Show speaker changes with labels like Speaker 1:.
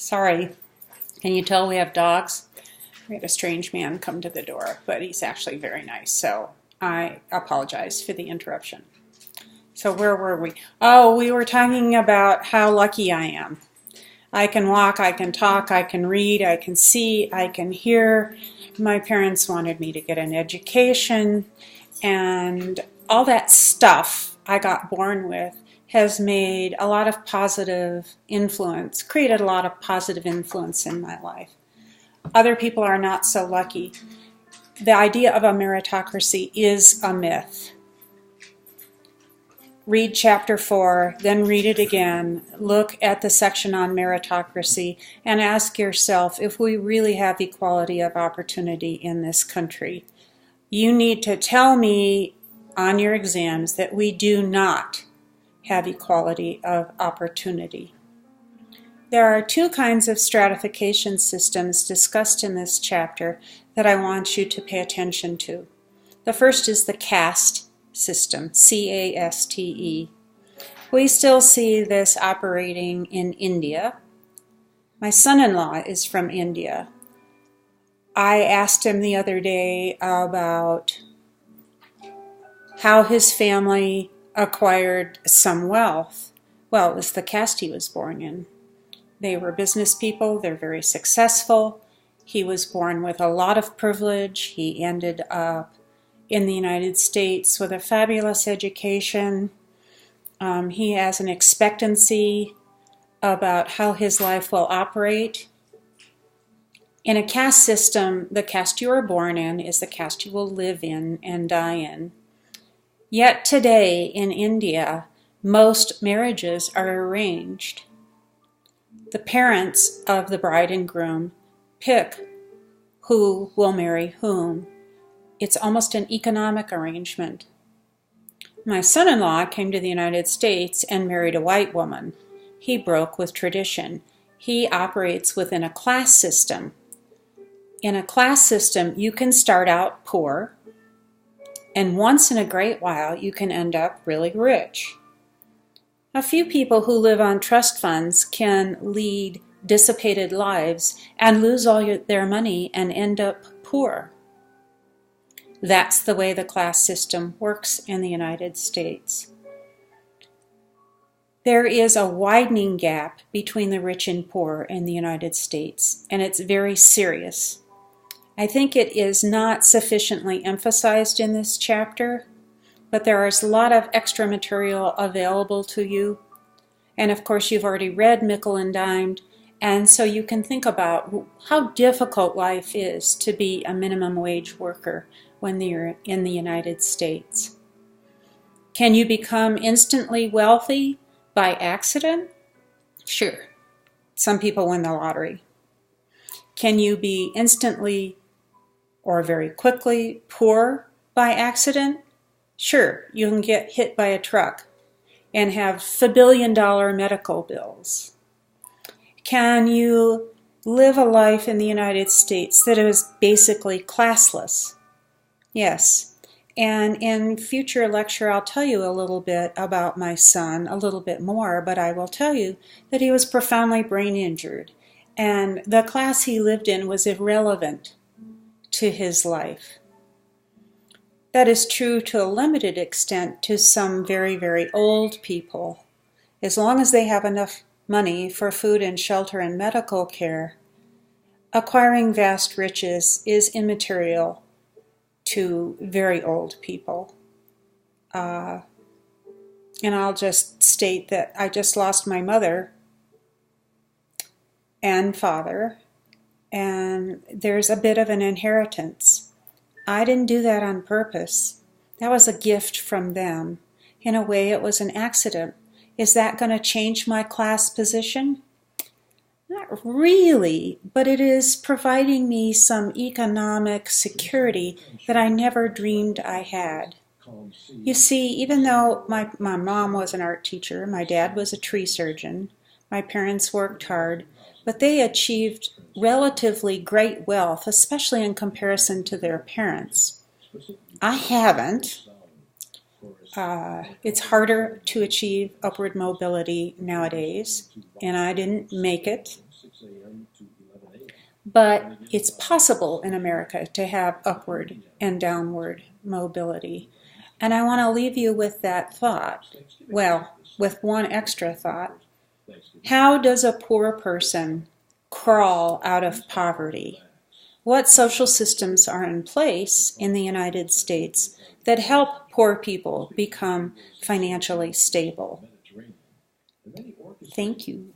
Speaker 1: Sorry, can you tell we have dogs? We had a strange man come to the door, but he's actually very nice, so I apologize for the interruption. So where were we? Oh, we were talking about how lucky I am. I can walk, I can talk, I can read, I can see, I can hear. My parents wanted me to get an education, and all that stuff I got born with has made a lot of positive influence, created a lot of positive influence in my life. Other people are not so lucky. The idea of a meritocracy is a myth. Read chapter 4, then read it again. Look at the section on meritocracy and ask yourself if we really have equality of opportunity in this country. You need to tell me on your exams that we do not have equality of opportunity. There are two kinds of stratification systems discussed in this chapter that I want you to pay attention to. The first is the caste system, C-A-S-T-E. We still see this operating in India. My son-in-law is from India. I asked him the other day about how his family acquired some wealth. Well, it was the caste he was born in. They were business people, they're very successful. He was born with a lot of privilege. He ended up in the United States with a fabulous education. He has an expectancy about how his life will operate. In a caste system, the caste you are born in is the caste you will live in and die in. Yet today in India, most marriages are arranged. The parents of the bride and groom pick who will marry whom. It's almost an economic arrangement. My son-in-law came to the United States and married a white woman. He broke with tradition. He operates within a class system. In a class system, you can start out poor, and once in a great while, you can end up really rich. A few people who live on trust funds can lead dissipated lives and lose all their money and end up poor. That's the way the class system works in the United States. There is a widening gap between the rich and poor in the United States, and it's very serious. I think it is not sufficiently emphasized in this chapter, but there is a lot of extra material available to you. And of course, you've already read Nickel and Dimed, and so you can think about how difficult life is to be a minimum wage worker when you're in the United States. Can you become instantly wealthy by accident? Sure. Some people win the lottery. Can you be instantly or very quickly poor by accident? Sure, you can get hit by a truck and have $1 billion medical bills. Can you live a life in the United States that is basically classless? Yes. And in future lecture, I'll tell you a little bit about my son, a little bit more, but I will tell you that he was profoundly brain injured, and the class he lived in was irrelevant to his life. That is true to a limited extent to some very, very old people. As long as they have enough money for food and shelter and medical care, acquiring vast riches is immaterial to very old people. And I'll just state that I just lost my mother and father, and there's a bit of an inheritance. I didn't do that on purpose. That was a gift from them. In a way, it was an accident. Is that going to change my class position? Not really, but it is providing me some economic security that I never dreamed I had. You see, even though my mom was an art teacher, my dad was a tree surgeon, my parents worked hard, but they achieved relatively great wealth, especially in comparison to their parents. I haven't. It's harder to achieve upward mobility nowadays, and I didn't make it. but it's possible in America to have upward and downward mobility. And I want to leave you with that thought. Well, with one extra thought. How does a poor person crawl out of poverty? What social systems are in place in the United States that help poor people become financially stable? Thank you.